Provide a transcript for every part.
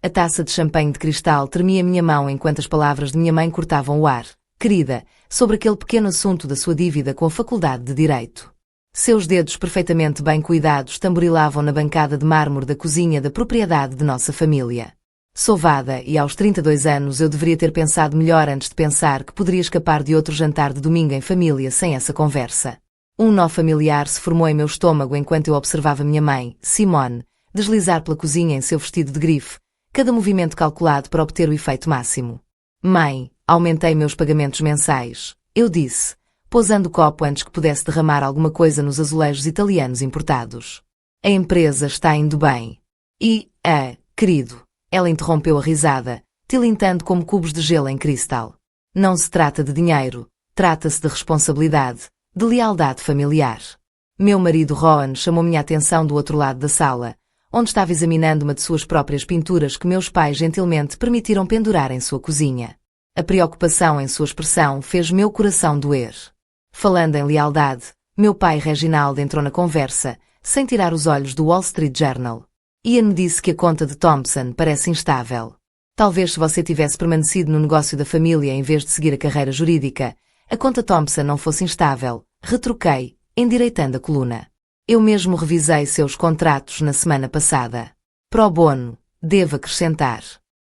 A taça de champanhe de cristal tremia minha mão enquanto as palavras de minha mãe cortavam o ar. Querida, sobre aquele pequeno assunto da sua dívida com a Faculdade de Direito. Seus dedos perfeitamente bem cuidados tamborilavam na bancada de mármore da cozinha da propriedade de nossa família. Sovada, e aos 32 anos eu deveria ter pensado melhor antes de pensar que poderia escapar de outro jantar de domingo em família sem essa conversa. Um nó familiar se formou em meu estômago enquanto eu observava minha mãe, Simone, deslizar pela cozinha em seu vestido de grife, cada movimento calculado para obter o efeito máximo. Mãe, aumentei meus pagamentos mensais, eu disse, pousando o copo antes que pudesse derramar alguma coisa nos azulejos italianos importados. A empresa está indo bem. Querido, ela interrompeu a risada, tilintando como cubos de gelo em cristal. Não se trata de dinheiro, trata-se de responsabilidade, de lealdade familiar. Meu marido Rowan chamou minha atenção do outro lado da sala, onde estava examinando uma de suas próprias pinturas que meus pais gentilmente permitiram pendurar em sua cozinha. A preocupação em sua expressão fez meu coração doer. Falando em lealdade, meu pai Reginald entrou na conversa, sem tirar os olhos do Wall Street Journal. Ian me disse que a conta de Thompson parece instável. Talvez se você tivesse permanecido no negócio da família em vez de seguir a carreira jurídica, a conta Thompson não fosse instável, retruquei, endireitando a coluna. Eu mesmo revisei seus contratos na semana passada. Pro bono, devo acrescentar.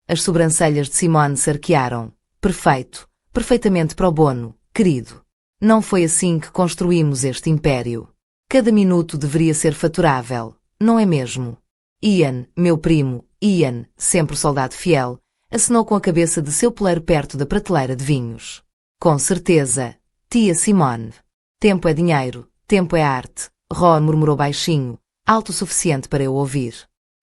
As sobrancelhas de Simone se arquearam. Perfeito, perfeitamente pro bono, querido. Não foi assim que construímos este império. Cada minuto deveria ser faturável, não é mesmo? Ian, meu primo, Ian, sempre soldado fiel, acenou com a cabeça de seu poleiro perto da prateleira de vinhos. Com certeza, tia Simone. Tempo é dinheiro, tempo é arte, Ron murmurou baixinho, alto o suficiente para eu ouvir.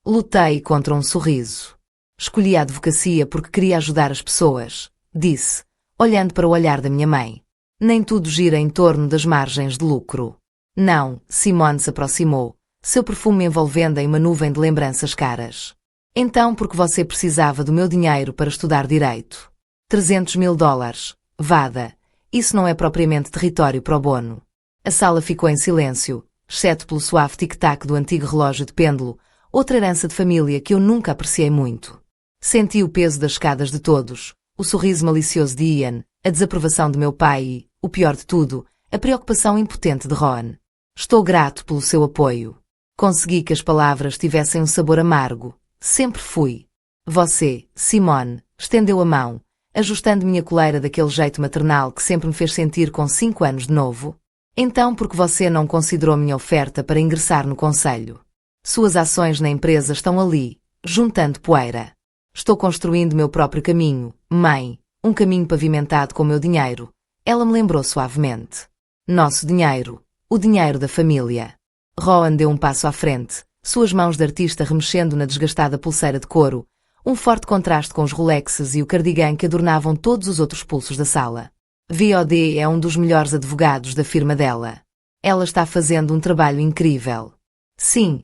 Lutei contra um sorriso. Escolhi a advocacia porque queria ajudar as pessoas, disse, olhando para o olhar da minha mãe. Nem tudo gira em torno das margens de lucro. Não, Simone se aproximou, seu perfume envolvendo em uma nuvem de lembranças caras. Então porque você precisava do meu dinheiro para estudar direito. $300.000, vada, isso não é propriamente território pro bono. A sala ficou em silêncio, exceto pelo suave tic-tac do antigo relógio de pêndulo, outra herança de família que eu nunca apreciei muito. Senti o peso das escadas de todos, o sorriso malicioso de Ian, a desaprovação de meu pai e, o pior de tudo, a preocupação impotente de Ron. Estou grato pelo seu apoio. Consegui que as palavras tivessem um sabor amargo. Sempre fui. Você, Simone, estendeu a mão, ajustando minha coleira daquele jeito maternal que sempre me fez sentir com 5 anos de novo. Então porque você não considerou minha oferta para ingressar no conselho? Suas ações na empresa estão ali, juntando poeira. Estou construindo meu próprio caminho, mãe, um caminho pavimentado com meu dinheiro. Ela me lembrou suavemente. Nosso dinheiro, o dinheiro da família. Rowan deu um passo à frente, suas mãos de artista remexendo na desgastada pulseira de couro, um forte contraste com os Rolexes e o cardigan que adornavam todos os outros pulsos da sala. VOD é um dos melhores advogados da firma dela. Ela está fazendo um trabalho incrível. Sim,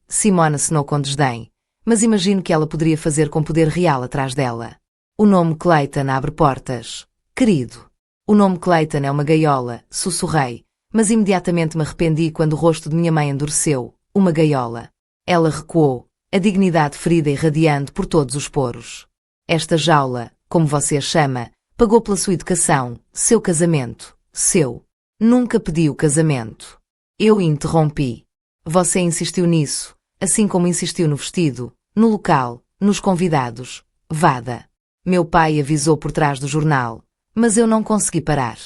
Simone acenou com desdém, mas imagino que ela poderia fazer com poder real atrás dela. O nome Clayton abre portas. Querido. O nome Clayton é uma gaiola, sussurrei, mas imediatamente me arrependi quando o rosto de minha mãe endureceu. Uma gaiola. Ela recuou, a dignidade ferida irradiando por todos os poros. Esta jaula, como você a chama, pagou pela sua educação, seu casamento, seu. Nunca pediu casamento. Eu interrompi. Você insistiu nisso, assim como insistiu no vestido, no local, nos convidados. Vada. Meu pai avisou por trás do jornal, mas eu não consegui parar.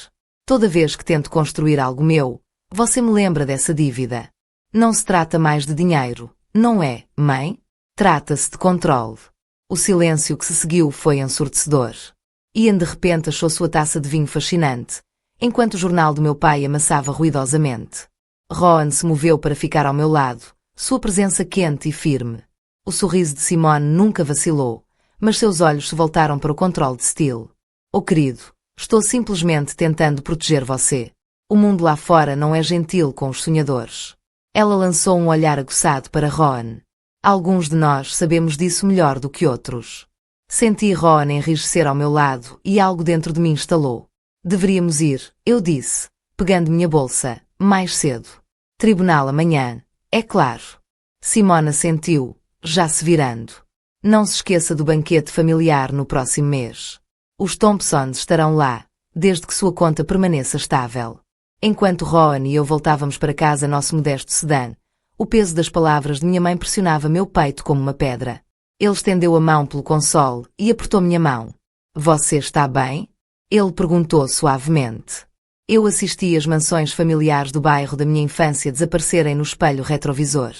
Toda vez que tento construir algo meu, você me lembra dessa dívida. Não se trata mais de dinheiro, não é, mãe? Trata-se de controle. O silêncio que se seguiu foi ensurdecedor. Ian de repente achou sua taça de vinho fascinante, enquanto o jornal do meu pai amassava ruidosamente. Rowan se moveu para ficar ao meu lado, sua presença quente e firme. O sorriso de Simone nunca vacilou, mas seus olhos se voltaram para o controle de Steele. Oh querido, estou simplesmente tentando proteger você. O mundo lá fora não é gentil com os sonhadores. Ela lançou um olhar aguçado para Rowan. Alguns de nós sabemos disso melhor do que outros. Senti Rowan enrijecer ao meu lado e algo dentro de mim estalou. Deveríamos ir, eu disse, pegando minha bolsa, mais cedo. Tribunal amanhã, é claro. Simone assentiu, já se virando. Não se esqueça do banquete familiar no próximo mês. Os Thompsons estarão lá, desde que sua conta permaneça estável. Enquanto Rowan e eu voltávamos para casa nosso modesto sedã, o peso das palavras de minha mãe pressionava meu peito como uma pedra. Ele estendeu a mão pelo console e apertou minha mão. Você está bem? Ele perguntou suavemente. Eu assisti às mansões familiares do bairro da minha infância desaparecerem no espelho retrovisor.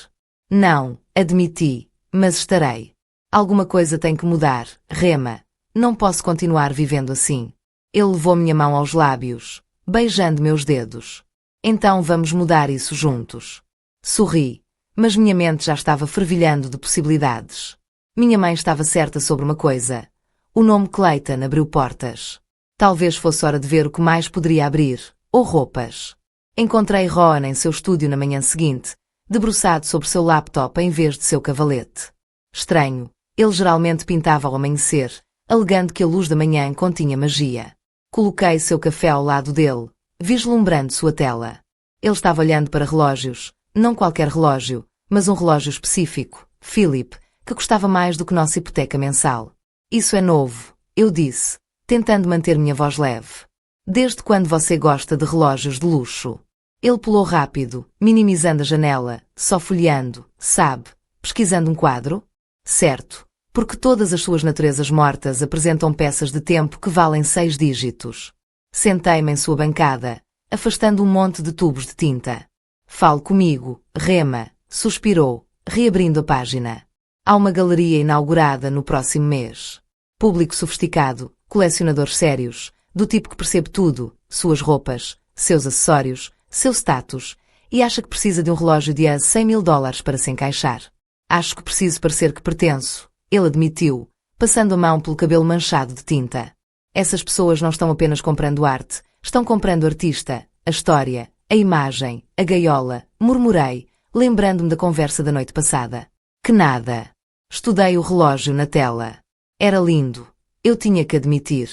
Não, admiti, mas estarei. Alguma coisa tem que mudar, Rema. Não posso continuar vivendo assim. Ele levou minha mão aos lábios, beijando meus dedos. Então vamos mudar isso juntos. Sorri, mas minha mente já estava fervilhando de possibilidades. Minha mãe estava certa sobre uma coisa. O nome Clayton abriu portas. Talvez fosse hora de ver o que mais poderia abrir, ou roupas. Encontrei Rowan em seu estúdio na manhã seguinte, debruçado sobre seu laptop em vez de seu cavalete. Estranho, ele geralmente pintava ao amanhecer, alegando que a luz da manhã continha magia. Coloquei seu café ao lado dele, vislumbrando sua tela. Ele estava olhando para relógios, não qualquer relógio, mas um relógio específico, Philip, que custava mais do que nossa hipoteca mensal. Isso é novo, eu disse, tentando manter minha voz leve. Desde quando você gosta de relógios de luxo? Ele pulou rápido, minimizando a janela, só folheando, sabe, pesquisando um quadro? Certo, porque todas as suas naturezas mortas apresentam peças de tempo que valem 6 dígitos. Sentei-me em sua bancada, afastando um monte de tubos de tinta. Fale comigo, Rema, suspirou, reabrindo a página. Há uma galeria inaugurada no próximo mês. Público sofisticado, colecionadores sérios, do tipo que percebe tudo, suas roupas, seus acessórios, seu status, e acha que precisa de um relógio de $100.000 para se encaixar. Acho que preciso parecer que pertenço, ele admitiu, passando a mão pelo cabelo manchado de tinta. Essas pessoas não estão apenas comprando arte, estão comprando o artista, a história, a imagem, a gaiola, murmurei, lembrando-me da conversa da noite passada. Que nada. Estudei o relógio na tela. Era lindo. Eu tinha que admitir.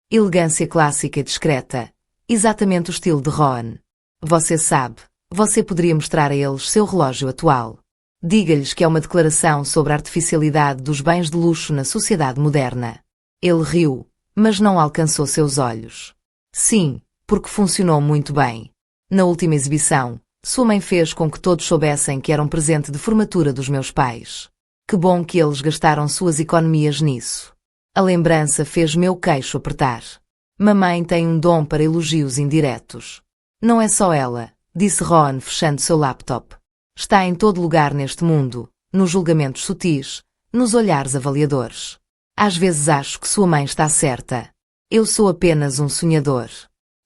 Elegância clássica e discreta. Exatamente o estilo de Rowan. Você sabe, você poderia mostrar a eles seu relógio atual. Diga-lhes que é uma declaração sobre a artificialidade dos bens de luxo na sociedade moderna. Ele riu, mas não alcançou seus olhos. Sim, porque funcionou muito bem. Na última exibição, sua mãe fez com que todos soubessem que era um presente de formatura dos meus pais. Que bom que eles gastaram suas economias nisso. A lembrança fez meu queixo apertar. Mamãe tem um dom para elogios indiretos. Não é só ela, disse Ron fechando seu laptop. Está em todo lugar neste mundo, nos julgamentos sutis, nos olhares avaliadores. Às vezes acho que sua mãe está certa. Eu sou apenas um sonhador.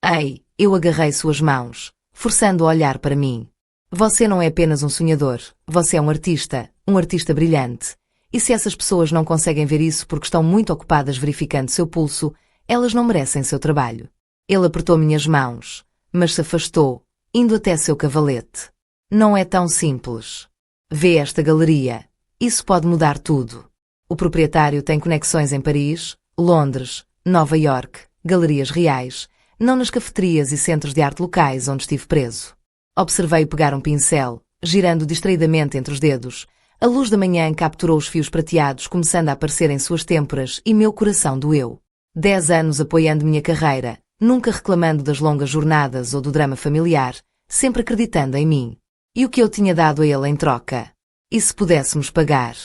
Ei, eu agarrei suas mãos, forçando-o a olhar para mim. Você não é apenas um sonhador, você é um artista brilhante. E se essas pessoas não conseguem ver isso porque estão muito ocupadas verificando seu pulso, elas não merecem seu trabalho. Ele apertou minhas mãos, mas se afastou, indo até seu cavalete. Não é tão simples. Vê esta galeria. Isso pode mudar tudo. O proprietário tem conexões em Paris, Londres, Nova York, galerias reais, não nas cafeterias e centros de arte locais onde estive preso. Observei-o pegar um pincel, girando distraidamente entre os dedos. A luz da manhã capturou os fios prateados começando a aparecer em suas têmporas e meu coração doeu. 10 anos apoiando minha carreira, nunca reclamando das longas jornadas ou do drama familiar, sempre acreditando em mim. E o que eu tinha dado a ele em troca? E se pudéssemos pagar?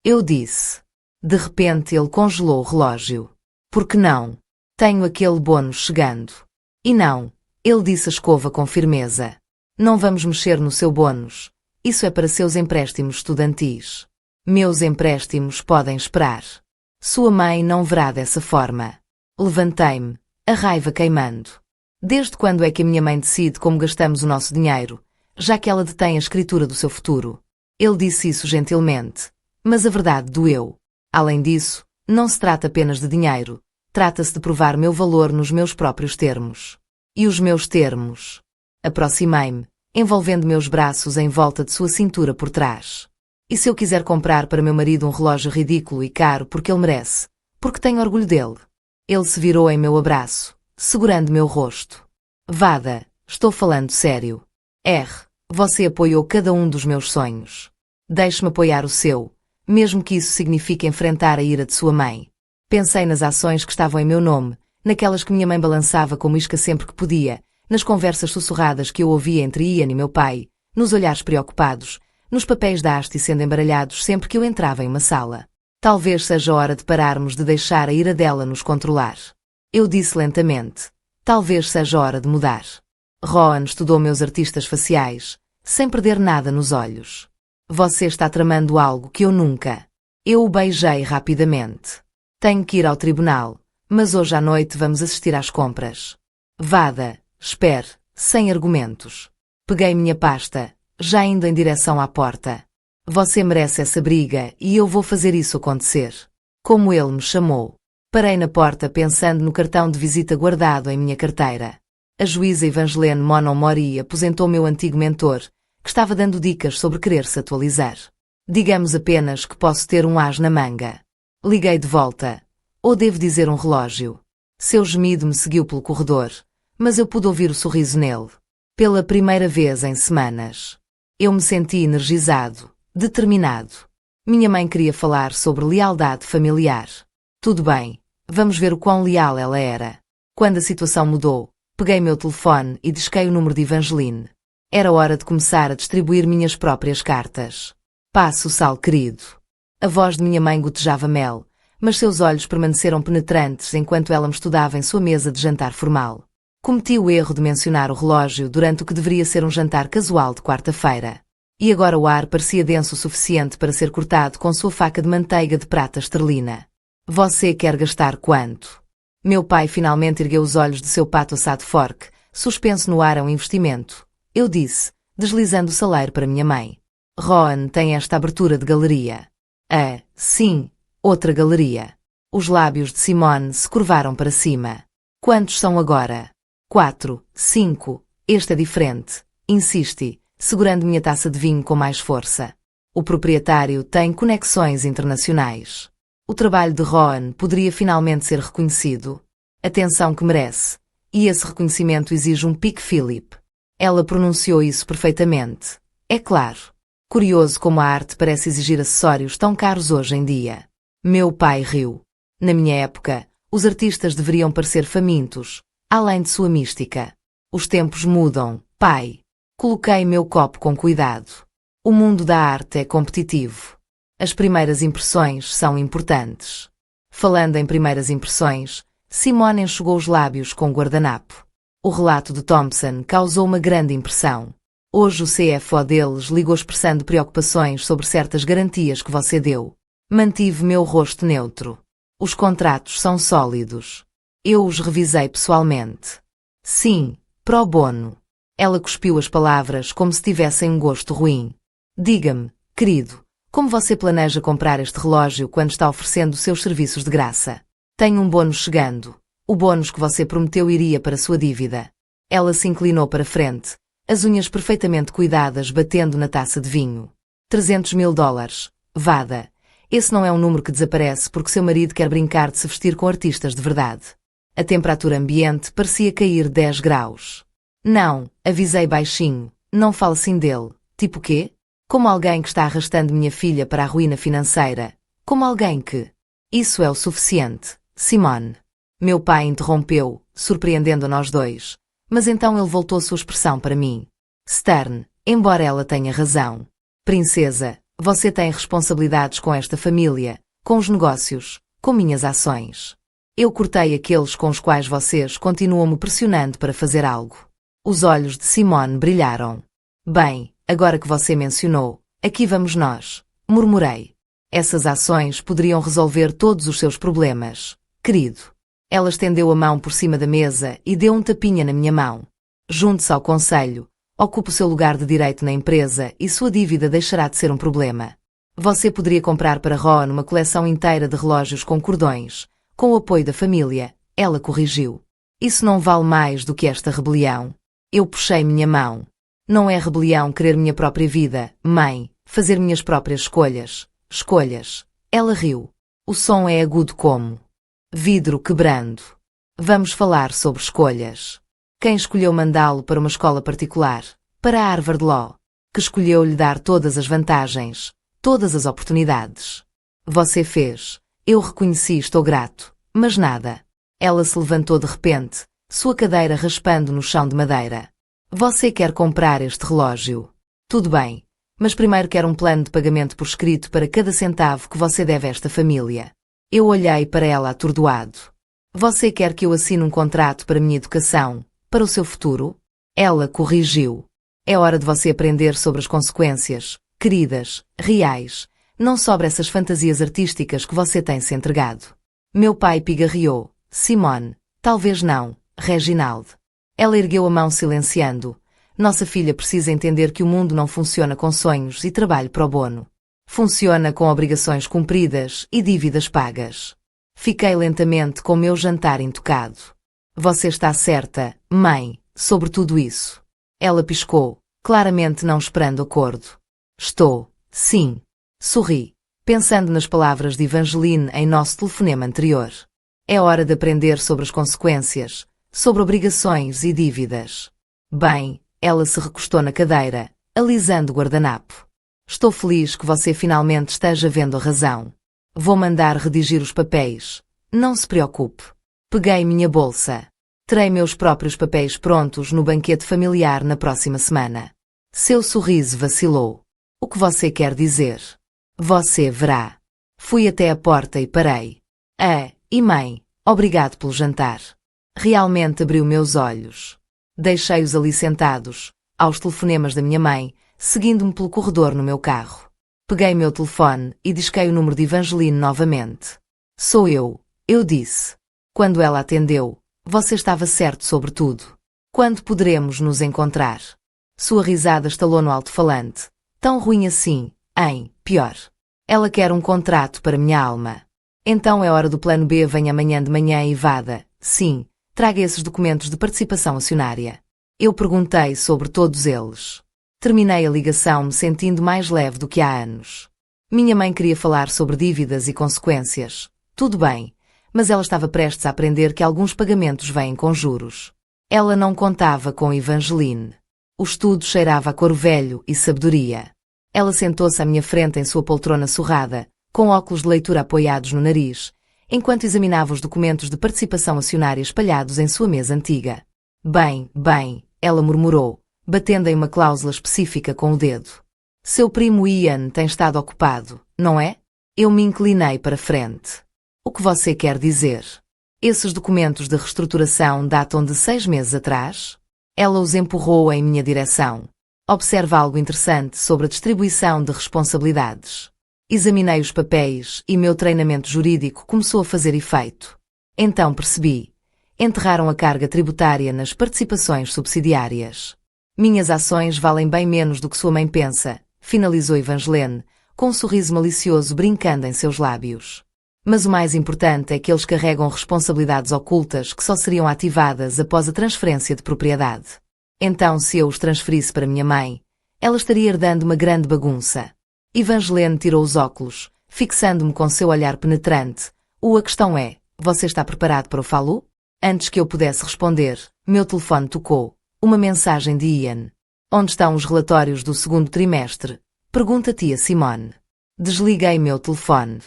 Eu disse. De repente ele congelou o relógio. Por que não? Tenho aquele bônus chegando. E não, ele disse a escova com firmeza. Não vamos mexer no seu bônus. Isso é para seus empréstimos estudantis. Meus empréstimos podem esperar. Sua mãe não verá dessa forma. Levantei-me, a raiva queimando. Desde quando é que a minha mãe decide como gastamos o nosso dinheiro, já que ela detém a escritura do seu futuro? Ele disse isso gentilmente, mas a verdade doeu. Além disso, não se trata apenas de dinheiro, trata-se de provar meu valor nos meus próprios termos. E os meus termos? Aproximei-me, envolvendo meus braços em volta de sua cintura por trás. E se eu quiser comprar para meu marido um relógio ridículo e caro porque ele merece, porque tenho orgulho dele? Ele se virou em meu abraço, segurando meu rosto. Vada, estou falando sério. Você apoiou cada um dos meus sonhos. Deixe-me apoiar o seu, mesmo que isso signifique enfrentar a ira de sua mãe. Pensei nas ações que estavam em meu nome, naquelas que minha mãe balançava como isca sempre que podia, nas conversas sussurradas que eu ouvia entre Ian e meu pai, nos olhares preocupados, nos papéis da haste sendo embaralhados sempre que eu entrava em uma sala. Talvez seja hora de pararmos de deixar a ira dela nos controlar. Eu disse lentamente. Talvez seja hora de mudar. Rowan estudou meus artistas faciais, sem perder nada nos olhos. Você está tramando algo que eu nunca. Eu o beijei rapidamente. Tenho que ir ao tribunal, mas hoje à noite vamos assistir às compras. Vada, espere, sem argumentos. Peguei minha pasta, já indo em direção à porta. Você merece essa briga e eu vou fazer isso acontecer. Como ele me chamou. Parei na porta pensando no cartão de visita guardado em minha carteira. A juíza Evangeline Monomori aposentou meu antigo mentor, que estava dando dicas sobre querer se atualizar. Digamos apenas que posso ter um as na manga. Liguei de volta. Ou devo dizer um relógio. Seu gemido me seguiu pelo corredor, mas eu pude ouvir o sorriso nele. Pela primeira vez em semanas. Eu me senti energizado, determinado. Minha mãe queria falar sobre lealdade familiar. Tudo bem, vamos ver o quão leal ela era. Quando a situação mudou, peguei meu telefone e disquei o número de Evangeline. Era hora de começar a distribuir minhas próprias cartas. Passe o sal, querido. A voz de minha mãe gotejava mel, mas seus olhos permaneceram penetrantes enquanto ela me estudava em sua mesa de jantar formal. Cometi o erro de mencionar o relógio durante o que deveria ser um jantar casual de quarta-feira. E agora o ar parecia denso o suficiente para ser cortado com sua faca de manteiga de prata esterlina. Você quer gastar quanto? Meu pai finalmente ergueu os olhos de seu pato assado fork, suspenso no ar a um investimento. Eu disse, deslizando o saleiro para minha mãe. Rowan tem esta abertura de galeria. Ah, sim, outra galeria. Os lábios de Simone se curvaram para cima. Quantos são agora? 4, 5, este é diferente, insisti, segurando minha taça de vinho com mais força. O proprietário tem conexões internacionais. O trabalho de Rowan poderia finalmente ser reconhecido. Atenção que merece. E esse reconhecimento exige um pique Philip. Ela pronunciou isso perfeitamente. É claro. Curioso como a arte parece exigir acessórios tão caros hoje em dia. Meu pai riu. Na minha época, os artistas deveriam parecer famintos, além de sua mística. Os tempos mudam, pai. Coloquei meu copo com cuidado. O mundo da arte é competitivo. As primeiras impressões são importantes. Falando em primeiras impressões, Simone enxugou os lábios com o guardanapo. O relato de Thompson causou uma grande impressão. Hoje o CFO deles ligou expressando preocupações sobre certas garantias que você deu. Mantive meu rosto neutro. Os contratos são sólidos. Eu os revisei pessoalmente. Sim, pro bono. Ela cuspiu as palavras como se tivessem um gosto ruim. Diga-me, querido, como você planeja comprar este relógio quando está oferecendo seus serviços de graça? Tenho um bônus chegando. O bônus que você prometeu iria para sua dívida. Ela se inclinou para frente, as unhas perfeitamente cuidadas batendo na taça de vinho. $300.000. Vada. Esse não é um número que desaparece porque seu marido quer brincar de se vestir com artistas de verdade. A temperatura ambiente parecia cair 10 graus. Não, avisei baixinho, não fale assim dele. Tipo quê? Como alguém que está arrastando minha filha para a ruína financeira. Como alguém que... Isso é o suficiente, Simone. Meu pai interrompeu, surpreendendo a nós dois. Mas então ele voltou sua expressão para mim. Stern, embora ela tenha razão. Princesa, você tem responsabilidades com esta família, com os negócios, com minhas ações. Eu cortei aqueles com os quais vocês continuam me pressionando para fazer algo. Os olhos de Simone brilharam. Bem, agora que você mencionou, aqui vamos nós, murmurei. Essas ações poderiam resolver todos os seus problemas, querido. Ela estendeu a mão por cima da mesa e deu um tapinha na minha mão. Junte-se ao conselho, ocupe o seu lugar de direito na empresa e sua dívida deixará de ser um problema. Você poderia comprar para Rowan uma coleção inteira de relógios com cordões, com o apoio da família, ela corrigiu. Isso não vale mais do que esta rebelião. Eu puxei minha mão. Não é rebelião querer minha própria vida, mãe, fazer minhas próprias escolhas. Escolhas. Ela riu. O som é agudo como vidro quebrando. Vamos falar sobre escolhas. Quem escolheu mandá-lo para uma escola particular, para a Harvard Law? Que escolheu lhe dar todas as vantagens, todas as oportunidades. Você fez. Eu reconheci, estou grato. Mas nada. Ela se levantou de repente, sua cadeira raspando no chão de madeira. Você quer comprar este relógio? Tudo bem. Mas primeiro quero um plano de pagamento por escrito para cada centavo que você deve a esta família. Eu olhei para ela atordoado. Você quer que eu assine um contrato para minha educação, para o seu futuro? Ela corrigiu. É hora de você aprender sobre as consequências, queridas, reais, não sobre essas fantasias artísticas que você tem se entregado. Meu pai pigarreou. Simone, talvez não, Reginald. Ela ergueu a mão silenciando. Nossa filha precisa entender que o mundo não funciona com sonhos e trabalho pro bono. Funciona com obrigações cumpridas e dívidas pagas. Fiquei lentamente com meu jantar intocado. Você está certa, mãe, sobre tudo isso. Ela piscou, claramente não esperando acordo. Estou, sim. Sorri, pensando nas palavras de Evangeline em nosso telefonema anterior. É hora de aprender sobre as consequências, sobre obrigações e dívidas. Bem, ela se recostou na cadeira, alisando o guardanapo. Estou feliz que você finalmente esteja vendo a razão. Vou mandar redigir os papéis. Não se preocupe. Peguei minha bolsa. Terei meus próprios papéis prontos no banquete familiar na próxima semana. Seu sorriso vacilou. O que você quer dizer? Você verá. Fui até a porta e parei. E mãe, obrigado pelo jantar. Realmente abriu meus olhos. Deixei-os ali sentados, aos telefonemas da minha mãe, seguindo-me pelo corredor no meu carro. Peguei meu telefone e disquei o número de Evangeline novamente. Sou eu disse. Quando ela atendeu, você estava certo sobre tudo. Quando poderemos nos encontrar? Sua risada estalou no alto-falante. Tão ruim assim, hein? Pior. Ela quer um contrato para minha alma. Então é hora do plano B, venha amanhã de manhã e vada. Sim, traga esses documentos de participação acionária. Eu perguntei sobre todos eles. Terminei a ligação me sentindo mais leve do que há anos. Minha mãe queria falar sobre dívidas e consequências. Tudo bem, mas ela estava prestes a aprender que alguns pagamentos vêm com juros. Ela não contava com Evangeline. O estudo cheirava a couro velho e sabedoria. Ela sentou-se à minha frente em sua poltrona surrada, com óculos de leitura apoiados no nariz, enquanto examinava os documentos de participação acionária espalhados em sua mesa antiga. Bem, ela murmurou, batendo em uma cláusula específica com o dedo. Seu primo Ian tem estado ocupado, não é? Eu me inclinei para frente. O que você quer dizer? Esses documentos de reestruturação datam de 6 meses atrás? Ela os empurrou em minha direção. Observa algo interessante sobre a distribuição de responsabilidades. Examinei os papéis e meu treinamento jurídico começou a fazer efeito. Então percebi. Enterraram a carga tributária nas participações subsidiárias. Minhas ações valem bem menos do que sua mãe pensa, finalizou Evangeline, com um sorriso malicioso brincando em seus lábios. Mas o mais importante é que eles carregam responsabilidades ocultas que só seriam ativadas após a transferência de propriedade. Então, se eu os transferisse para minha mãe, ela estaria herdando uma grande bagunça. Evangeline tirou os óculos, fixando-me com seu olhar penetrante. A questão é, você está preparado para o falo? Antes que eu pudesse responder, meu telefone tocou. Uma mensagem de Ian. Onde estão os relatórios do segundo trimestre? Pergunta tia Simone. Desliguei meu telefone.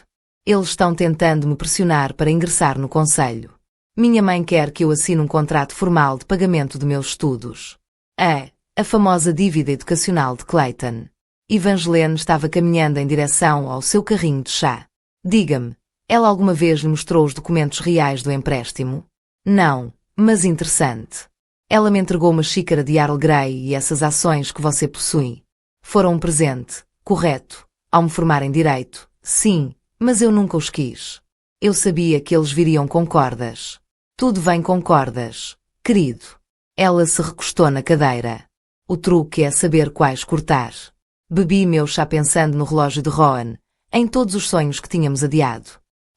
Eles estão tentando me pressionar para ingressar no conselho. Minha mãe quer que eu assine um contrato formal de pagamento de meus estudos. A famosa dívida educacional de Clayton. Evangeline estava caminhando em direção ao seu carrinho de chá. Diga-me, ela alguma vez lhe mostrou os documentos reais do empréstimo? Não, mas interessante. Ela me entregou uma xícara de Earl Grey e essas ações que você possui. Foram um presente, correto, ao me formar em direito, sim, mas eu nunca os quis. Eu sabia que eles viriam com cordas. Tudo vem com cordas, querido. Ela se recostou na cadeira. O truque é saber quais cortar. Bebi meu chá pensando no relógio de Rowan, em todos os sonhos que tínhamos adiado.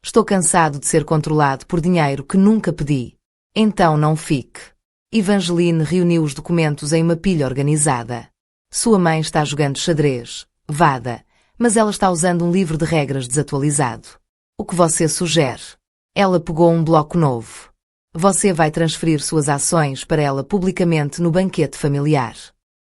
Estou cansado de ser controlado por dinheiro que nunca pedi. Então não fique. Evangeline reuniu os documentos em uma pilha organizada. Sua mãe está jogando xadrez, vada, mas ela está usando um livro de regras desatualizado. O que você sugere? Ela pegou um bloco novo. Você vai transferir suas ações para ela publicamente no banquete familiar.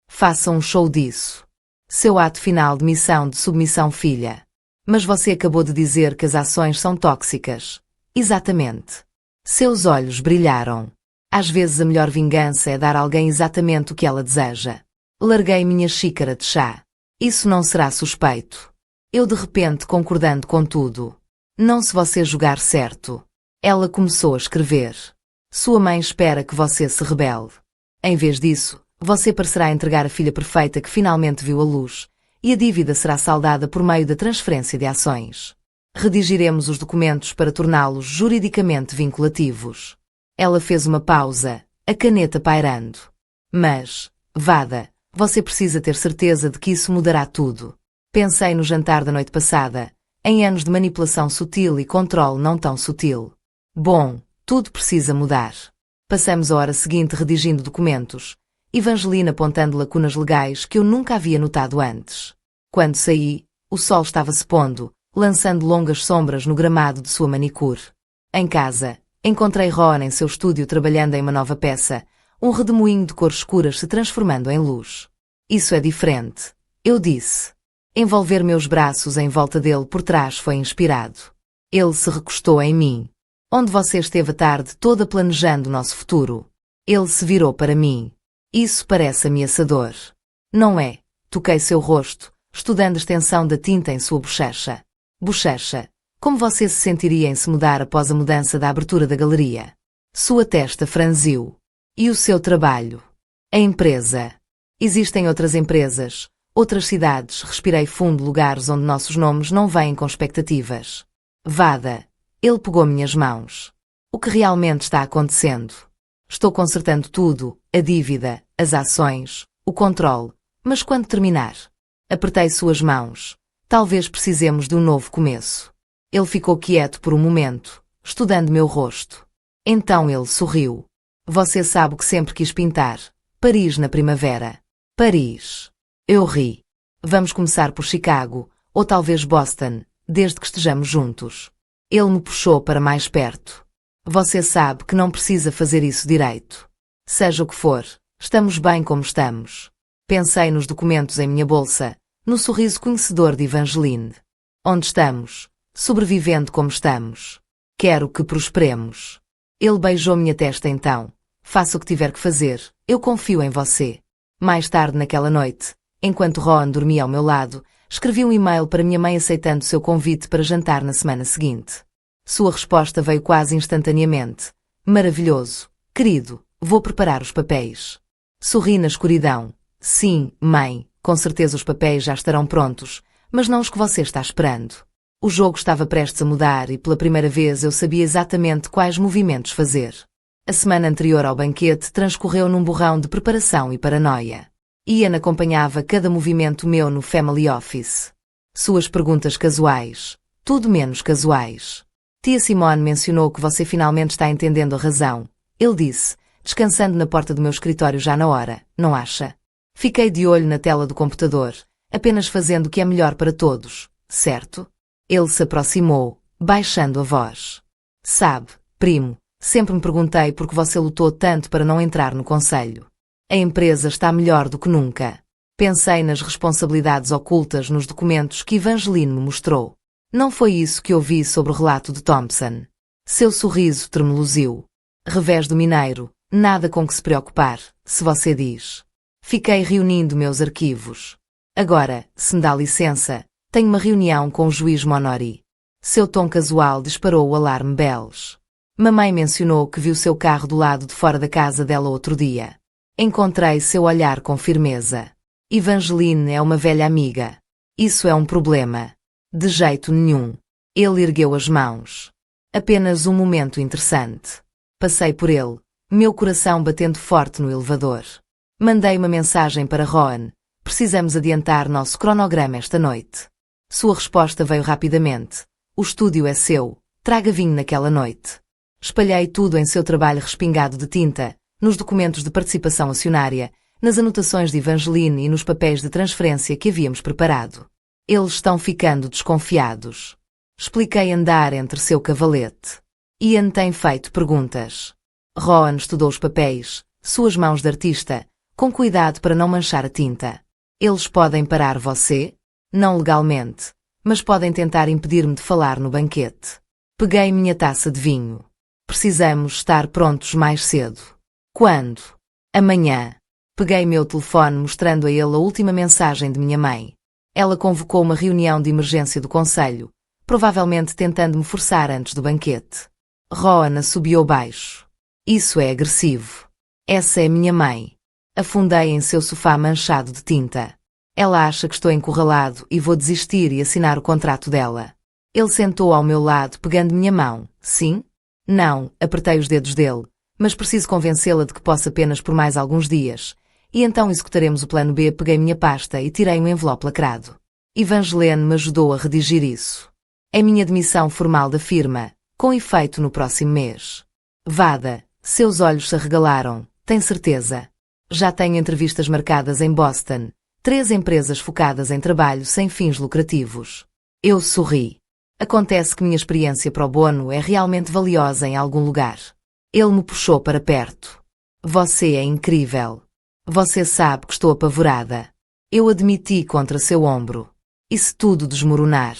Faça um show disso. Seu ato final de missão de submissão, filha. Mas você acabou de dizer que as ações são tóxicas. Exatamente. Seus olhos brilharam. Às vezes a melhor vingança é dar a alguém exatamente o que ela deseja. Larguei minha xícara de chá. Isso não será suspeito. Eu de repente concordando com tudo. Não se você julgar certo. Ela começou a escrever. Sua mãe espera que você se rebele. Em vez disso, você parecerá entregar a filha perfeita que finalmente viu a luz, e a dívida será saldada por meio da transferência de ações. Redigiremos os documentos para torná-los juridicamente vinculativos. Ela fez uma pausa, a caneta pairando. Mas, Vada, você precisa ter certeza de que isso mudará tudo. Pensei no jantar da noite passada, em anos de manipulação sutil e controle não tão sutil. Bom, tudo precisa mudar. Passamos a hora seguinte redigindo documentos, Evangelina apontando lacunas legais que eu nunca havia notado antes. Quando saí, o sol estava se pondo, lançando longas sombras no gramado de sua manicure. Em casa, encontrei Ron em seu estúdio trabalhando em uma nova peça, um redemoinho de cores escuras se transformando em luz. Isso é diferente, eu disse. Envolver meus braços em volta dele por trás foi inspirado. Ele se recostou em mim. Onde você esteve a tarde toda planejando o nosso futuro? Ele se virou para mim. Isso parece ameaçador. Não é? Toquei seu rosto, estudando a extensão da tinta em sua bochecha. Bochecha, como você se sentiria em se mudar após a mudança da abertura da galeria? Sua testa franziu. E o seu trabalho? A empresa. Existem outras empresas, outras cidades, respirei fundo, lugares onde nossos nomes não vêm com expectativas. Vada. Ele pegou minhas mãos. O que realmente está acontecendo? Estou consertando tudo, a dívida, as ações, o controle, mas quando terminar? Apertei suas mãos. Talvez precisemos de um novo começo. Ele ficou quieto por um momento, estudando meu rosto. Então ele sorriu. Você sabe o que sempre quis pintar. Paris na primavera. Paris. Eu ri. Vamos começar por Chicago, ou talvez Boston, desde que estejamos juntos. Ele me puxou para mais perto. Você sabe que não precisa fazer isso direito. Seja o que for, estamos bem como estamos. Pensei nos documentos em minha bolsa, no sorriso conhecedor de Evangeline. Onde estamos? Sobrevivendo como estamos. Quero que prosperemos. Ele beijou minha testa então. Faça o que tiver que fazer, eu confio em você. Mais tarde naquela noite, enquanto Ron dormia ao meu lado, escrevi um e-mail para minha mãe aceitando seu convite para jantar na semana seguinte. Sua resposta veio quase instantaneamente. Maravilhoso. Querido, vou preparar os papéis. Sorri na escuridão. Sim, mãe, com certeza os papéis já estarão prontos, mas não os que você está esperando. O jogo estava prestes a mudar e pela primeira vez eu sabia exatamente quais movimentos fazer. A semana anterior ao banquete transcorreu num borrão de preparação e paranoia. Ian acompanhava cada movimento meu no Family Office. Suas perguntas casuais. Tudo menos casuais. Tia Simone mencionou que você finalmente está entendendo a razão. Ele disse, descansando na porta do meu escritório já na hora, não acha? Fiquei de olho na tela do computador, apenas fazendo o que é melhor para todos, certo? Ele se aproximou, baixando a voz. Sabe, primo, sempre me perguntei por que você lutou tanto para não entrar no conselho. A empresa está melhor do que nunca. Pensei nas responsabilidades ocultas nos documentos que Evangeline me mostrou. Não foi isso que ouvi sobre o relato de Thompson. Seu sorriso tremeluziu. Revés do mineiro, nada com que se preocupar, se você diz. Fiquei reunindo meus arquivos. Agora, se me dá licença, tenho uma reunião com o juiz Monori. Seu tom casual disparou o alarme Bells. Mamãe mencionou que viu seu carro do lado de fora da casa dela outro dia. Encontrei seu olhar com firmeza. Evangeline é uma velha amiga. Isso é um problema. De jeito nenhum. Ele ergueu as mãos. Apenas um momento interessante. Passei por ele, meu coração batendo forte no elevador. Mandei uma mensagem para Rowan. Precisamos adiantar nosso cronograma esta noite. Sua resposta veio rapidamente. O estúdio é seu. Traga vinho naquela noite. Espalhei tudo em seu trabalho respingado de tinta, nos documentos de participação acionária, nas anotações de Evangeline e nos papéis de transferência que havíamos preparado. Eles estão ficando desconfiados. Expliquei andar entre seu cavalete. Ian tem feito perguntas. Rowan estudou os papéis, suas mãos de artista, com cuidado para não manchar a tinta. Eles podem parar você? Não legalmente, mas podem tentar impedir-me de falar no banquete. Peguei minha taça de vinho. Precisamos estar prontos mais cedo. Quando? Amanhã. Peguei meu telefone mostrando a ele a última mensagem de minha mãe. Ela convocou uma reunião de emergência do conselho, provavelmente tentando me forçar antes do banquete. Rowan assobiou baixo. Isso é agressivo. Essa é minha mãe. Afundei em seu sofá manchado de tinta. Ela acha que estou encurralado e vou desistir e assinar o contrato dela. Ele sentou ao meu lado pegando minha mão. Sim? Não, apertei os dedos dele, mas preciso convencê-la de que posso apenas por mais alguns dias. E então executaremos o plano B. Peguei minha pasta e tirei um envelope lacrado. Evangeline me ajudou a redigir isso. É minha demissão formal da firma, com efeito no próximo mês. Vada, seus olhos se arregalaram, tem certeza? Já tenho entrevistas marcadas em Boston, 3 empresas focadas em trabalho sem fins lucrativos. Eu sorri. Acontece que minha experiência pro bono é realmente valiosa em algum lugar. Ele me puxou para perto. Você é incrível. Você sabe que estou apavorada. Eu admiti contra seu ombro. E se tudo desmoronar?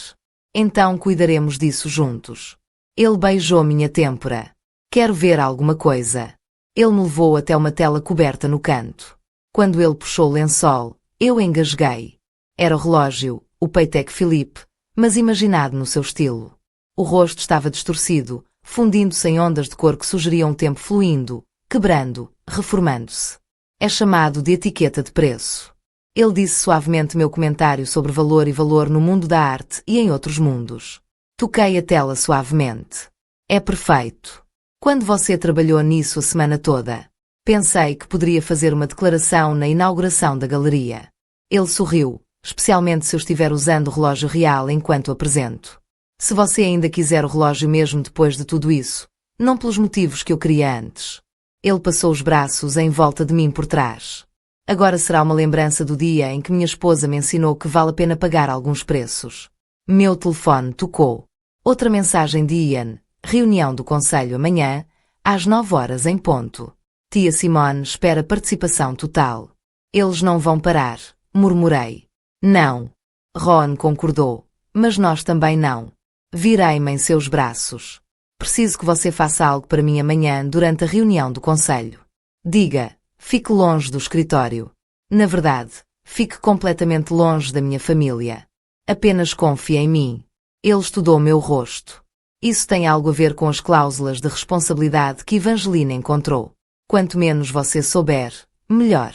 Então cuidaremos disso juntos. Ele beijou minha têmpora. Quero ver alguma coisa. Ele me levou até uma tela coberta no canto. Quando ele puxou o lençol, eu engasguei. Era o relógio, o Patek Philippe, mas imaginado no seu estilo. O rosto estava distorcido, fundindo-se em ondas de cor que sugeriam um tempo fluindo, quebrando, reformando-se. É chamado de etiqueta de preço. Ele disse suavemente meu comentário sobre valor e valor no mundo da arte e em outros mundos. Toquei a tela suavemente. É perfeito. Quando você trabalhou nisso a semana toda? Pensei que poderia fazer uma declaração na inauguração da galeria. Ele sorriu, especialmente se eu estiver usando o relógio real enquanto apresento. Se você ainda quiser o relógio mesmo depois de tudo isso, não pelos motivos que eu queria antes. Ele passou os braços em volta de mim por trás. Agora será uma lembrança do dia em que minha esposa me ensinou que vale a pena pagar alguns preços. Meu telefone tocou. Outra mensagem de Ian. Reunião do conselho amanhã, às 9 horas em ponto. Tia Simone espera participação total. Eles não vão parar, murmurei. Não. Ron concordou. Mas nós também não. Virei-me em seus braços. Preciso que você faça algo para mim amanhã durante a reunião do conselho. Diga, fique longe do escritório. Na verdade, fique completamente longe da minha família. Apenas confie em mim. Ele estudou meu rosto. Isso tem algo a ver com as cláusulas de responsabilidade que Evangeline encontrou. Quanto menos você souber, melhor.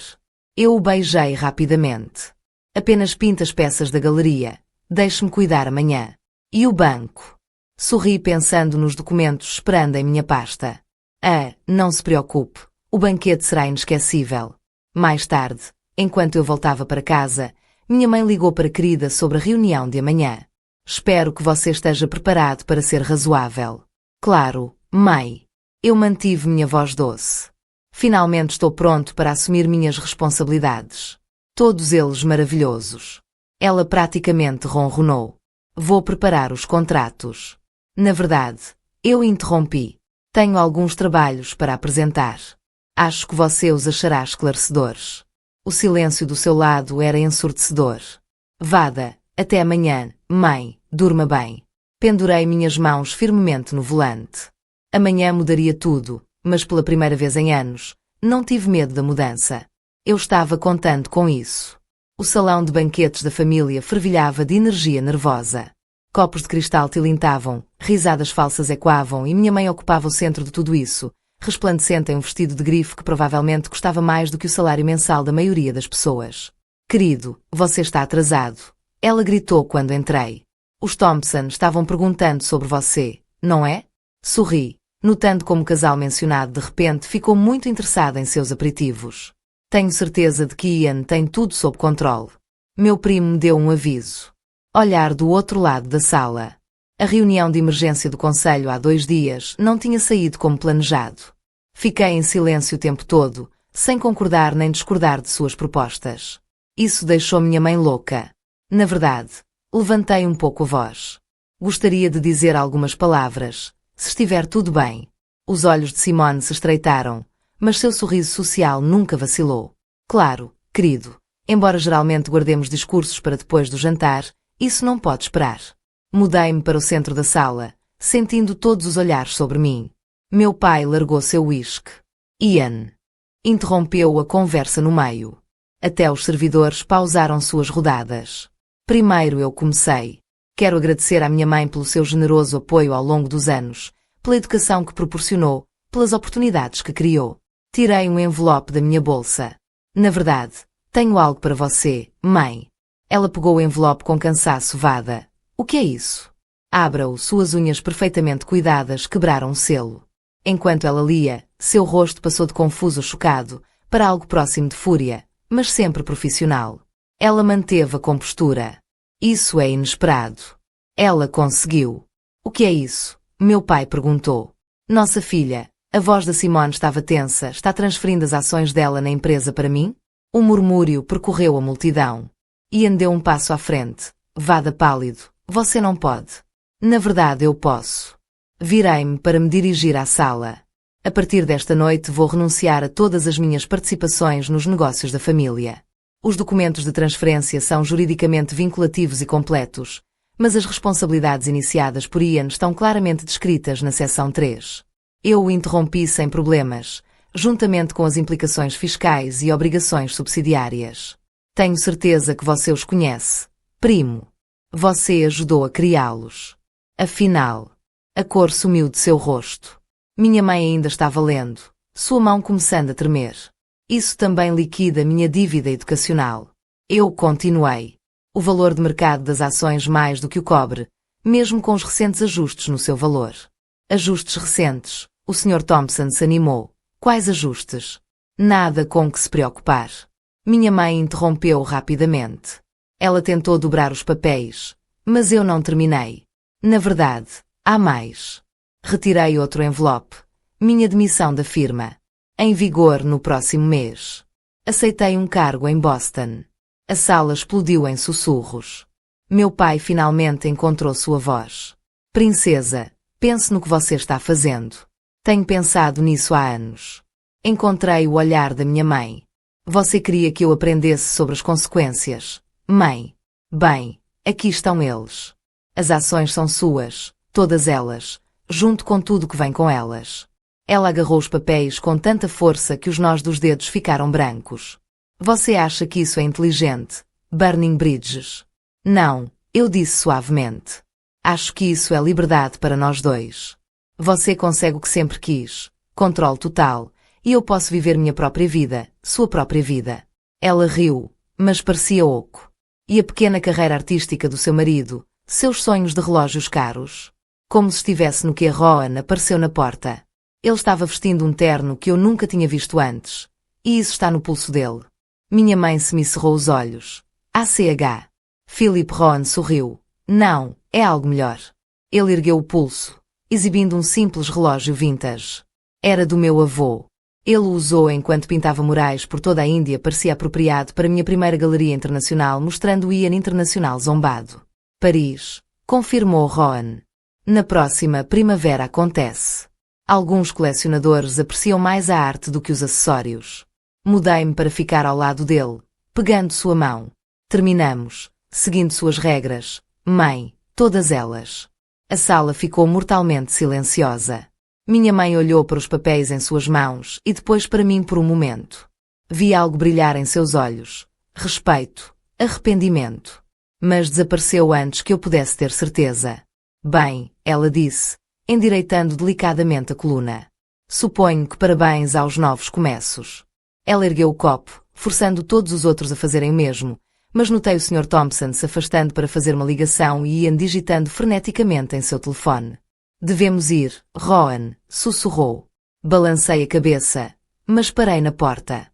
Eu o beijei rapidamente. Apenas pinta as peças da galeria. Deixe-me cuidar amanhã. E o banco? Sorri pensando nos documentos esperando em minha pasta. Não se preocupe. O banquete será inesquecível. Mais tarde, enquanto eu voltava para casa, minha mãe ligou para a querida sobre a reunião de amanhã. Espero que você esteja preparado para ser razoável. Claro, mãe. Eu mantive minha voz doce. Finalmente estou pronto para assumir minhas responsabilidades. Todos eles maravilhosos. Ela praticamente ronronou. Vou preparar os contratos. Na verdade, eu interrompi. Tenho alguns trabalhos para apresentar. Acho que você os achará esclarecedores. O silêncio do seu lado era ensurdecedor. Vada, até amanhã, mãe, durma bem. Pendurei minhas mãos firmemente no volante. Amanhã mudaria tudo, mas pela primeira vez em anos, não tive medo da mudança. Eu estava contando com isso. O salão de banquetes da família fervilhava de energia nervosa. Copos de cristal tilintavam, risadas falsas ecoavam e minha mãe ocupava o centro de tudo isso, resplandecente em um vestido de grife que provavelmente custava mais do que o salário mensal da maioria das pessoas. Querido, você está atrasado. Ela gritou quando entrei. Os Thompson estavam perguntando sobre você, não é? Sorri, notando como o casal mencionado de repente ficou muito interessado em seus aperitivos. Tenho certeza de que Ian tem tudo sob controle. Meu primo me deu um aviso. Olhar do outro lado da sala. A reunião de emergência do conselho há 2 dias não tinha saído como planejado. Fiquei em silêncio o tempo todo, sem concordar nem discordar de suas propostas. Isso deixou minha mãe louca. Na verdade, levantei um pouco a voz. Gostaria de dizer algumas palavras, se estiver tudo bem. Os olhos de Simone se estreitaram, mas seu sorriso social nunca vacilou. Claro, querido. Embora geralmente guardemos discursos para depois do jantar, isso não pode esperar. Mudei-me para o centro da sala, sentindo todos os olhares sobre mim. Meu pai largou seu uísque. Ian interrompeu a conversa no meio. Até os servidores pausaram suas rodadas. Primeiro eu comecei. Quero agradecer à minha mãe pelo seu generoso apoio ao longo dos anos, pela educação que proporcionou, pelas oportunidades que criou. Tirei um envelope da minha bolsa. Na verdade, tenho algo para você, mãe. Ela pegou o envelope com cansaço. Vada. O que é isso? Abra-o. Suas unhas perfeitamente cuidadas quebraram o selo. Enquanto ela lia, seu rosto passou de confuso a chocado, para algo próximo de fúria, mas sempre profissional. Ela manteve a compostura. Isso é inesperado. Ela conseguiu. O que é isso? Meu pai perguntou. Nossa filha, a voz da Simone estava tensa. Está transferindo as ações dela na empresa para mim? Um murmúrio percorreu a multidão. Ian deu um passo à frente. Vada pálido. Você não pode. Na verdade eu posso. Virei-me para me dirigir à sala. A partir desta noite vou renunciar a todas as minhas participações nos negócios da família. Os documentos de transferência são juridicamente vinculativos e completos, mas as responsabilidades iniciadas por Ian estão claramente descritas na seção 3. Eu o interrompi sem problemas, juntamente com as implicações fiscais e obrigações subsidiárias. Tenho certeza que você os conhece, primo. Você ajudou a criá-los. Afinal, a cor sumiu de seu rosto. Minha mãe ainda estava lendo, sua mão começando a tremer. Isso também liquida minha dívida educacional. Eu continuei. O valor de mercado das ações mais do que o cobre, mesmo com os recentes ajustes no seu valor. Ajustes recentes. O Sr. Thompson se animou. Quais ajustes? Nada com que se preocupar. Minha mãe interrompeu rapidamente. Ela tentou dobrar os papéis, mas eu não terminei. Na verdade, há mais. Retirei outro envelope. Minha demissão da firma. Em vigor no próximo mês. Aceitei um cargo em Boston. A sala explodiu em sussurros. Meu pai finalmente encontrou sua voz. Princesa, pense no que você está fazendo. Tenho pensado nisso há anos. Encontrei o olhar da minha mãe. Você queria que eu aprendesse sobre as consequências. Mãe. Bem, aqui estão eles. As ações são suas, todas elas, junto com tudo que vem com elas. Ela agarrou os papéis com tanta força que os nós dos dedos ficaram brancos. Você acha que isso é inteligente, Burning Bridges? Não, eu disse suavemente. Acho que isso é liberdade para nós dois. Você consegue o que sempre quis, controle total, e eu posso viver minha própria vida, sua própria vida. Ela riu, mas parecia oco. E a pequena carreira artística do seu marido, seus sonhos de relógios caros? Como se estivesse no que Rowan apareceu na porta. Ele estava vestindo um terno que eu nunca tinha visto antes. E isso está no pulso dele. Minha mãe semicerrou os olhos. ACH. Philip Rowan sorriu. Não, é algo melhor. Ele ergueu o pulso, exibindo um simples relógio vintage. Era do meu avô. Ele o usou enquanto pintava murais por toda a Índia. Parecia apropriado para minha primeira galeria internacional, mostrando o Ian Internacional zombado. Paris, confirmou Rowan. Na próxima primavera acontece. Alguns colecionadores apreciam mais a arte do que os acessórios. Mudei-me para ficar ao lado dele, pegando sua mão. Terminamos, seguindo suas regras, mãe, todas elas. A sala ficou mortalmente silenciosa. Minha mãe olhou para os papéis em suas mãos e depois para mim por um momento. Vi algo brilhar em seus olhos. Respeito, arrependimento. Mas desapareceu antes que eu pudesse ter certeza. Bem, ela disse, endireitando delicadamente a coluna. Suponho que parabéns aos novos começos. Ela ergueu o copo, forçando todos os outros a fazerem o mesmo, mas notei o Sr. Thompson se afastando para fazer uma ligação e Ian digitando freneticamente em seu telefone. Devemos ir, Rowan, sussurrou. Balancei a cabeça, mas parei na porta.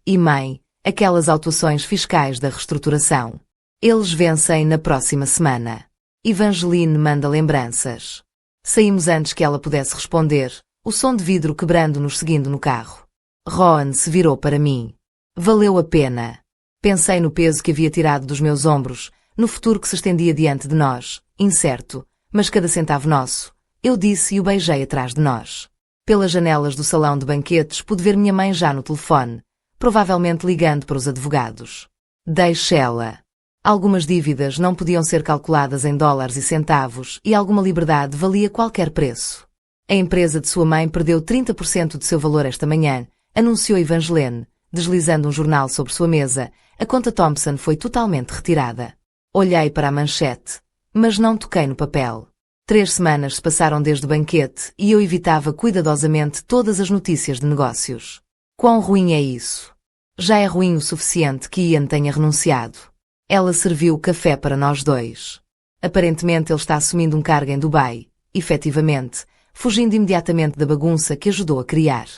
E mãe, aquelas autuações fiscais da reestruturação. Eles vencem na próxima semana. Evangeline manda lembranças. Saímos antes que ela pudesse responder, o som de vidro quebrando-nos seguindo no carro. Rowan se virou para mim. Valeu a pena. Pensei no peso que havia tirado dos meus ombros, no futuro que se estendia diante de nós, incerto, mas cada centavo nosso. Eu disse e o beijei atrás de nós. Pelas janelas do salão de banquetes pude ver minha mãe já no telefone, provavelmente ligando para os advogados. Deixe-la. Algumas dívidas não podiam ser calculadas em dólares e centavos e alguma liberdade valia qualquer preço. A empresa de sua mãe perdeu 30% de seu valor esta manhã, anunciou Evangeline, deslizando um jornal sobre sua mesa. A conta Thompson foi totalmente retirada. Olhei para a manchete, mas não toquei no papel. 3 semanas se passaram desde o banquete e eu evitava cuidadosamente todas as notícias de negócios. Quão ruim é isso? Já é ruim o suficiente que Ian tenha renunciado. Ela serviu o café para nós dois. Aparentemente ele está assumindo um cargo em Dubai, efetivamente, fugindo imediatamente da bagunça que ajudou a criar.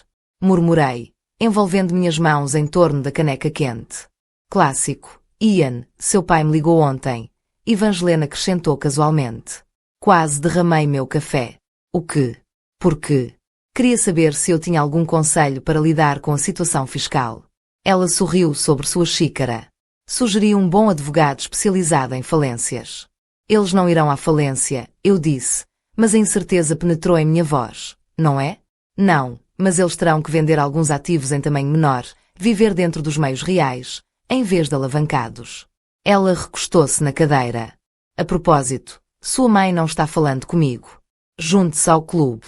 Murmurei, envolvendo minhas mãos em torno da caneca quente. Clássico. Ian, seu pai me ligou ontem. Evangeline acrescentou casualmente. Quase derramei meu café. O quê? Por quê? Queria saber se eu tinha algum conselho para lidar com a situação fiscal. Ela sorriu sobre sua xícara. Sugeri um bom advogado especializado em falências. Eles não irão à falência, eu disse, mas a incerteza penetrou em minha voz, não é? Não, mas eles terão que vender alguns ativos em tamanho menor, viver dentro dos meios reais, em vez de alavancados. Ela recostou-se na cadeira. A propósito, sua mãe não está falando comigo. Junte-se ao clube.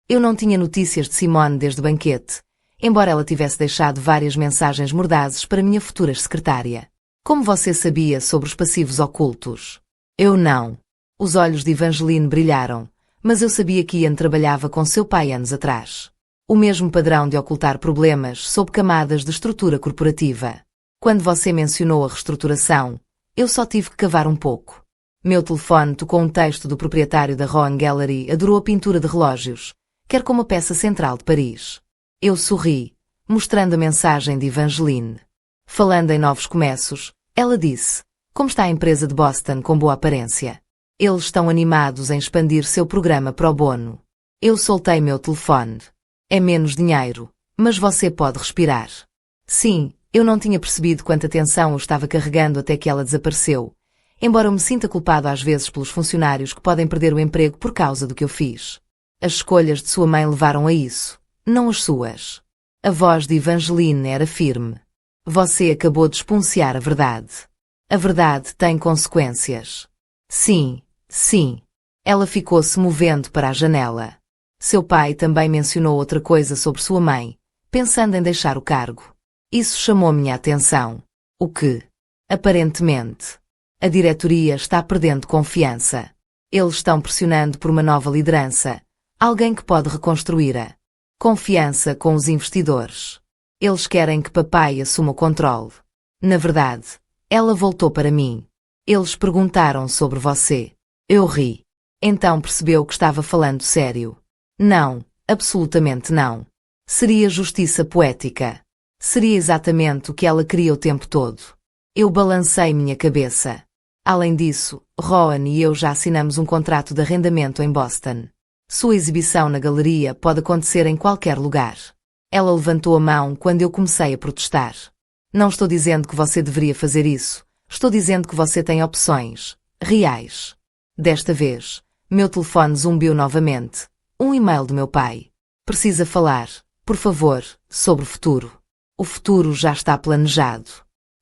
Eu não tinha notícias de Simone desde o banquete, embora ela tivesse deixado várias mensagens mordazes para minha futura secretária. Como você sabia sobre os passivos ocultos? Eu não. Os olhos de Evangeline brilharam, mas eu sabia que Ian trabalhava com seu pai anos atrás. O mesmo padrão de ocultar problemas sob camadas de estrutura corporativa. Quando você mencionou a reestruturação, eu só tive que cavar um pouco. Meu telefone tocou um texto do proprietário da Rowan Gallery, adorou a pintura de relógios, quer como a peça central de Paris. Eu sorri, mostrando a mensagem de Evangeline. Falando em novos começos, ela disse, como está a empresa de Boston com boa aparência? Eles estão animados em expandir seu programa pro bono. Eu soltei meu telefone. É menos dinheiro, mas você pode respirar. Sim, eu não tinha percebido quanta tensão eu estava carregando até que ela desapareceu, embora eu me sinta culpado às vezes pelos funcionários que podem perder o emprego por causa do que eu fiz. As escolhas de sua mãe levaram a isso, não as suas. A voz de Evangeline era firme. Você acabou de exponenciar a verdade. A verdade tem consequências. Sim, sim. Ela ficou se movendo para a janela. Seu pai também mencionou outra coisa sobre sua mãe, pensando em deixar o cargo. Isso chamou minha atenção. O que? Aparentemente. A diretoria está perdendo confiança. Eles estão pressionando por uma nova liderança, alguém que pode reconstruir a confiança com os investidores. Eles querem que papai assuma o controle. Na verdade, ela voltou para mim. Eles perguntaram sobre você. Eu ri. Então percebeu que estava falando sério. Não, absolutamente não. Seria justiça poética. Seria exatamente o que ela queria o tempo todo. Eu balancei minha cabeça. Além disso, Rowan e eu já assinamos um contrato de arrendamento em Boston. Sua exibição na galeria pode acontecer em qualquer lugar. Ela levantou a mão quando eu comecei a protestar. Não estou dizendo que você deveria fazer isso. Estou dizendo que você tem opções reais. Desta vez, meu telefone zumbiu novamente. Um e-mail do meu pai. Precisa falar, por favor, sobre o futuro. O futuro já está planejado.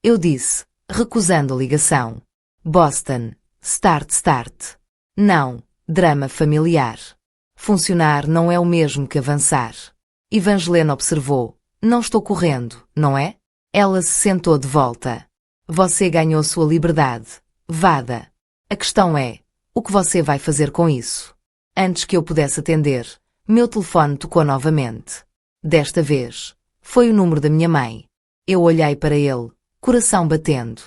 Eu disse, recusando a ligação. Boston, start. Não, drama familiar. Funcionar não é o mesmo que avançar. Evangeline observou. Não estou correndo, não é? Ela se sentou de volta. Você ganhou sua liberdade. Vada. A questão é, o que você vai fazer com isso? Antes que eu pudesse atender, meu telefone tocou novamente. Desta vez, foi o número da minha mãe. Eu olhei para ele, coração batendo.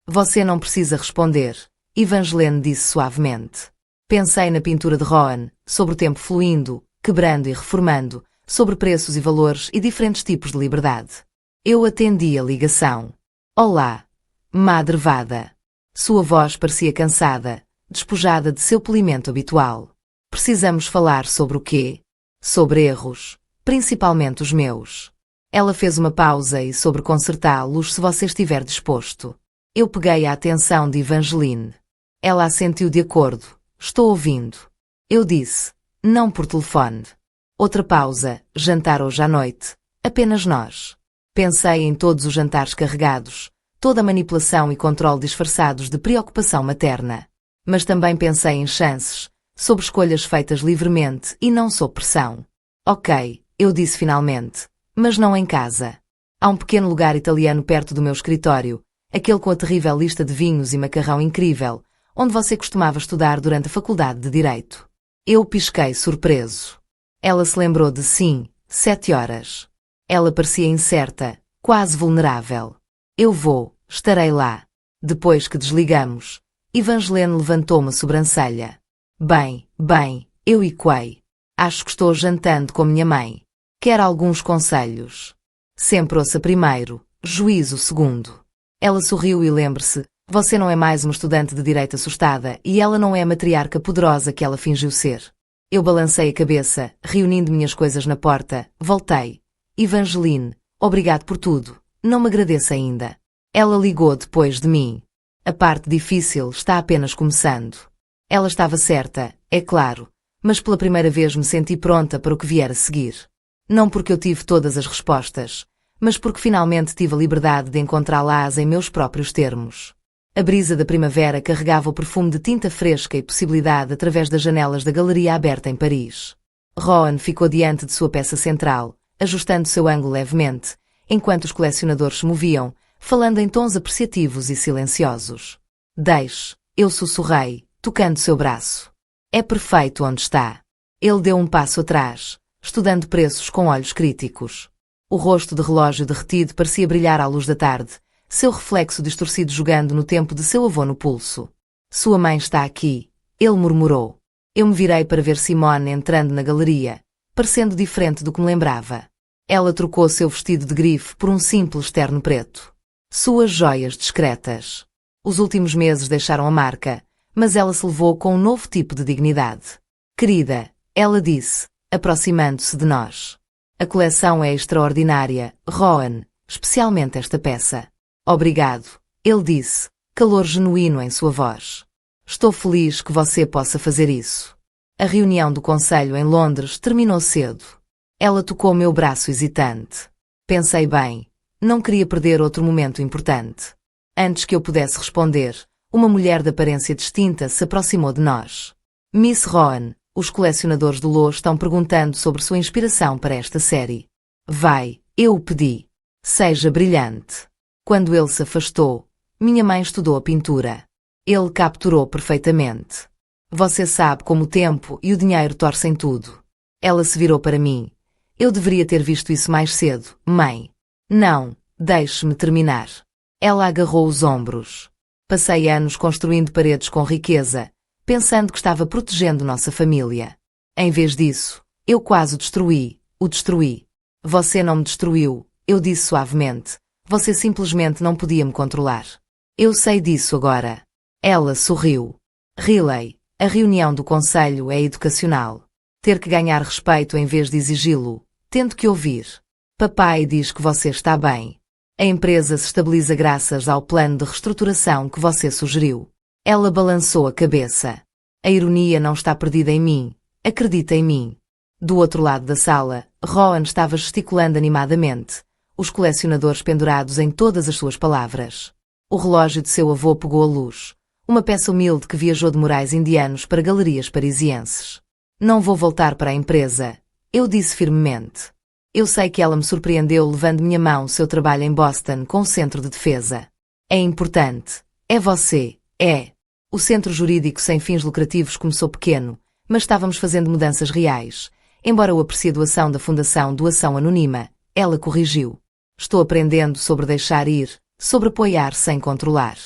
Você não precisa responder, Evangeline disse suavemente. Pensei na pintura de Rowan, sobre o tempo fluindo, quebrando e reformando, sobre preços e valores e diferentes tipos de liberdade. Eu atendi a ligação. Olá, Madre Vada. Sua voz parecia cansada, despojada de seu polimento habitual. Precisamos falar sobre o quê? Sobre erros, principalmente os meus. Ela fez uma pausa e sobre consertá-los se você estiver disposto. Eu peguei a atenção de Evangeline. Ela assentiu de acordo. Estou ouvindo. Eu disse, não por telefone. Outra pausa, jantar hoje à noite. Apenas nós. Pensei em todos os jantares carregados, toda a manipulação e controle disfarçados de preocupação materna. Mas também pensei em chances, sobre escolhas feitas livremente e não sob pressão. Ok, eu disse finalmente, mas não em casa. Há um pequeno lugar italiano perto do meu escritório, aquele com a terrível lista de vinhos e macarrão incrível, onde você costumava estudar durante a faculdade de Direito. Eu pisquei surpreso. Ela se lembrou de sim, 7 horas. Ela parecia incerta, quase vulnerável. Eu vou, estarei lá. Depois que desligamos, Evangeline levantou uma sobrancelha. Bem, eu equei. Acho que estou jantando com minha mãe. Quer alguns conselhos? Sempre ouça primeiro, juízo segundo. Ela sorriu e lembre-se, você não é mais uma estudante de direito assustada e ela não é a matriarca poderosa que ela fingiu ser. Eu balancei a cabeça, reunindo minhas coisas na porta, voltei. Evangeline, obrigado por tudo, não me agradeça ainda. Ela ligou depois de mim. A parte difícil está apenas começando. Ela estava certa, é claro, mas pela primeira vez me senti pronta para o que vier a seguir. Não porque eu tive todas as respostas, mas porque finalmente tive a liberdade de encontrá-las em meus próprios termos. A brisa da primavera carregava o perfume de tinta fresca e possibilidade através das janelas da galeria aberta em Paris. Rowan ficou diante de sua peça central, ajustando seu ângulo levemente, enquanto os colecionadores se moviam, falando em tons apreciativos e silenciosos. Deixe, eu sussurrei, tocando seu braço. É perfeito onde está. Ele deu um passo atrás, estudando preços com olhos críticos. O rosto de relógio derretido parecia brilhar à luz da tarde, seu reflexo distorcido jogando no tempo de seu avô no pulso. Sua mãe está aqui, ele murmurou. Eu me virei para ver Simone entrando na galeria, parecendo diferente do que me lembrava. Ela trocou seu vestido de grife por um simples terno preto. Suas joias discretas. Os últimos meses deixaram a marca, mas ela se levou com um novo tipo de dignidade. Querida, ela disse, aproximando-se de nós. A coleção é extraordinária, Rowan, especialmente esta peça. Obrigado, ele disse, calor genuíno em sua voz. Estou feliz que você possa fazer isso. A reunião do conselho em Londres terminou cedo. Ela tocou meu braço hesitante. Pensei bem, não queria perder outro momento importante. Antes que eu pudesse responder, uma mulher de aparência distinta se aproximou de nós. Miss Rowan, os colecionadores do Lô estão perguntando sobre sua inspiração para esta série. Vai, eu o pedi. Seja brilhante. Quando ele se afastou, minha mãe estudou a pintura. Ele capturou perfeitamente. Você sabe como o tempo e o dinheiro torcem tudo. Ela se virou para mim. Eu deveria ter visto isso mais cedo, mãe. Não, deixe-me terminar. Ela agarrou os ombros. Passei anos construindo paredes com riqueza, pensando que estava protegendo nossa família. Em vez disso, eu quase o destruí. Você não me destruiu, eu disse suavemente. Você simplesmente não podia me controlar. Eu sei disso agora. Ela sorriu. Riley, a reunião do conselho é educacional. Ter que ganhar respeito em vez de exigi-lo, tendo que ouvir. Papai diz que você está bem. A empresa se estabiliza graças ao plano de reestruturação que você sugeriu. Ela balançou a cabeça. A ironia não está perdida em mim. Acredita em mim. Do outro lado da sala, Rowan estava gesticulando animadamente, os colecionadores pendurados em todas as suas palavras. O relógio de seu avô pegou a luz, uma peça humilde que viajou de morais indianos para galerias parisienses. Não vou voltar para a empresa, eu disse firmemente. Eu sei que ela me surpreendeu levando minha mão seu trabalho em Boston com o Centro de Defesa. É importante. É você. É. O centro jurídico sem fins lucrativos começou pequeno, mas estávamos fazendo mudanças reais. Embora eu aprecie a doação da Fundação Doação Anônima, ela corrigiu. Estou aprendendo sobre deixar ir, sobre apoiar sem controlar.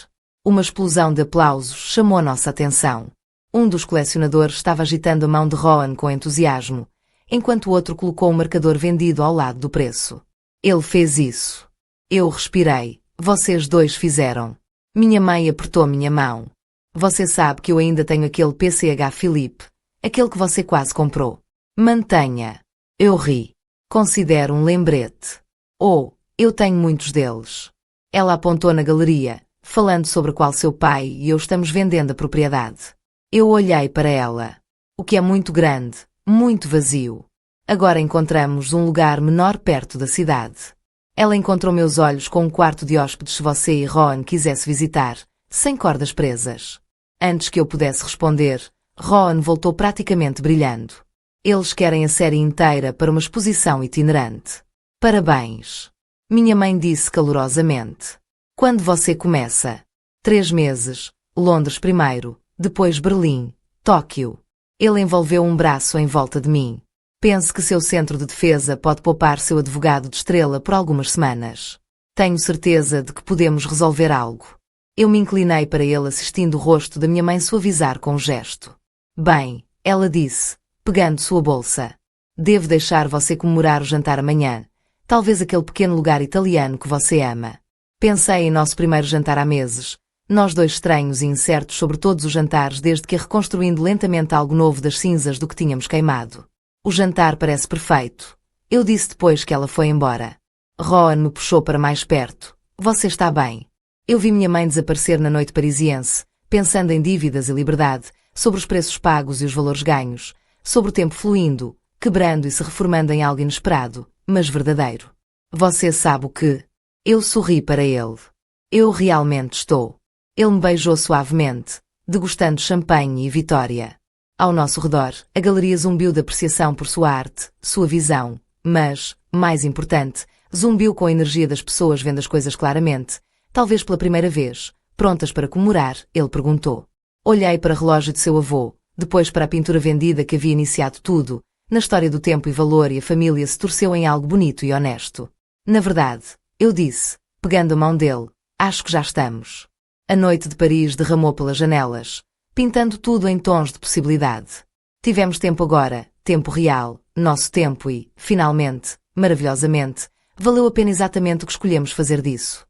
Uma explosão de aplausos chamou a nossa atenção. Um dos colecionadores estava agitando a mão de Rowan com entusiasmo, enquanto o outro colocou um marcador vendido ao lado do preço. Ele fez isso. Eu respirei. Vocês dois fizeram. Minha mãe apertou minha mão. Você sabe que eu ainda tenho aquele PCH Philippe, aquele que você quase comprou. Mantenha. Eu ri. Considero um lembrete. Oh, eu tenho muitos deles. Ela apontou na galeria, falando sobre qual seu pai e eu estamos vendendo a propriedade. Eu olhei para ela. O que é muito grande, muito vazio. Agora encontramos um lugar menor perto da cidade. Ela encontrou meus olhos com um quarto de hóspedes se você e Rowan quisesse visitar, sem cordas presas. Antes que eu pudesse responder, Rowan voltou praticamente brilhando. Eles querem a série inteira para uma exposição itinerante. Parabéns! Minha mãe disse calorosamente. Quando você começa? 3 meses. Londres primeiro, depois Berlim, Tóquio. Ele envolveu um braço em volta de mim. Pense que seu centro de defesa pode poupar seu advogado de estrela por algumas semanas. Tenho certeza de que podemos resolver algo. Eu me inclinei para ele assistindo o rosto da minha mãe suavizar com um gesto. Bem, ela disse, pegando sua bolsa. Devo deixar você comemorar o jantar amanhã. Talvez aquele pequeno lugar italiano que você ama. Pensei em nosso primeiro jantar há meses. Nós dois estranhos e incertos sobre todos os jantares desde que reconstruindo lentamente algo novo das cinzas do que tínhamos queimado. O jantar parece perfeito. Eu disse depois que ela foi embora. Rowan me puxou para mais perto. Você está bem? Eu vi minha mãe desaparecer na noite parisiense, pensando em dívidas e liberdade, sobre os preços pagos e os valores ganhos, sobre o tempo fluindo, quebrando e se reformando em algo inesperado, mas verdadeiro. Você sabe o que? Eu sorri para ele. Eu realmente estou. Ele me beijou suavemente, degustando champanhe e vitória. Ao nosso redor, a galeria zumbiu de apreciação por sua arte, sua visão, mas, mais importante, zumbiu com a energia das pessoas vendo as coisas claramente, talvez pela primeira vez, prontas para comemorar, ele perguntou. Olhei para o relógio de seu avô, depois para a pintura vendida que havia iniciado tudo, na história do tempo e valor e a família se torceu em algo bonito e honesto. Na verdade, eu disse, pegando a mão dele, acho que já estamos. A noite de Paris derramou pelas janelas, pintando tudo em tons de possibilidade. Tivemos tempo agora, tempo real, nosso tempo e, finalmente, maravilhosamente, valeu a pena exatamente o que escolhemos fazer disso.